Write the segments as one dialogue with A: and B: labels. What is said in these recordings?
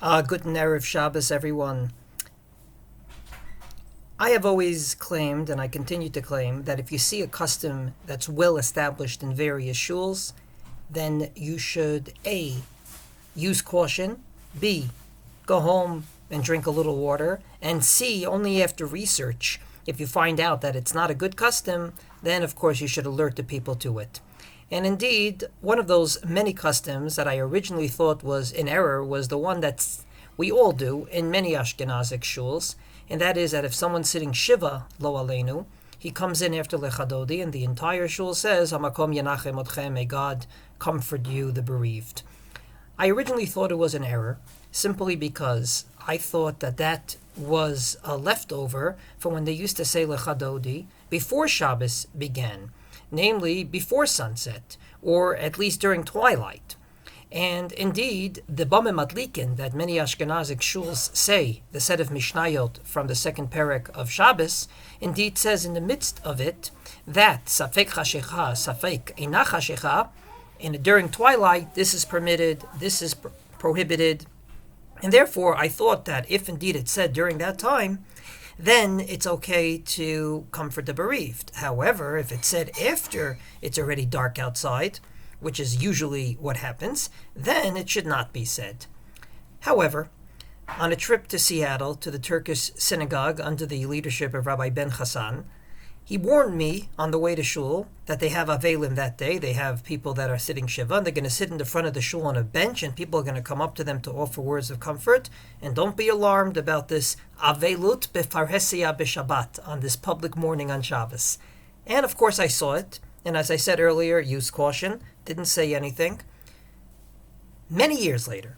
A: Good Erev Shabbos, everyone. I have always claimed, and I continue to claim, that if you see a custom that's well established in various shuls, then you should A, use caution, B, go home and drink a little water, and C, only after research, if you find out that it's not a good custom, then of course you should alert the people to it. And indeed, one of those many customs that I originally thought was in error was the one that we all do in many Ashkenazic shuls, and that is that if someone's sitting Shiva, lo aleinu, he comes in after Lechadodi, and the entire shul says, Hamakom Yanachem Otchem, may God comfort you, the bereaved. I originally thought it was an error, simply because I thought that was a leftover from when they used to say Lechadodi before Shabbos began, namely before sunset, or at least during twilight. And indeed, the Bame Matlikin that many Ashkenazic shuls say, the set of Mishnayot from the second parak of Shabbos, indeed says in the midst of it that Safek Chashecha, Safek Eina Chashecha, and during twilight, this is permitted, this is prohibited. And therefore, I thought that if indeed it said during that time, then it's okay to comfort the bereaved. However, if it said after it's already dark outside, which is usually what happens, then it should not be said. However, on a trip to Seattle to the Turkish synagogue under the leadership of Rabbi Ben Hassan, he warned me on the way to Shul that they have avelim that day. They have people that are sitting Shiva, and they're going to sit in the front of the Shul on a bench, and people are going to come up to them to offer words of comfort. And don't be alarmed about this avilut befarhesia b'Shabbat, on this public mourning on Shabbos. And of course I saw it, and as I said earlier, use caution, didn't say anything. Many years later,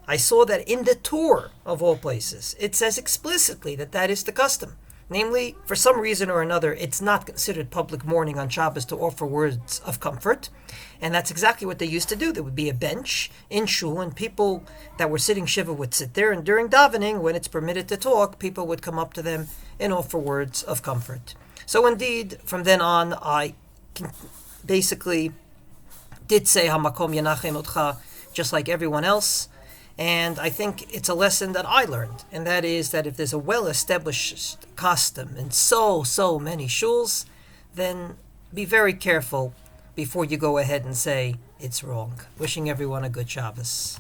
A: I saw that in the Torah, of all places, it says explicitly that is the custom. Namely, for some reason or another, it's not considered public mourning on Shabbos to offer words of comfort. And that's exactly what they used to do. There would be a bench in Shul, and people that were sitting Shiva would sit there. And during davening, when it's permitted to talk, people would come up to them and offer words of comfort. So indeed, from then on, I basically did say Hamakom Yanachem Otcha, just like everyone else. And I think it's a lesson that I learned, and that is that if there's a well-established custom in so many shuls, then be very careful before you go ahead and say it's wrong. Wishing everyone a good Shabbos.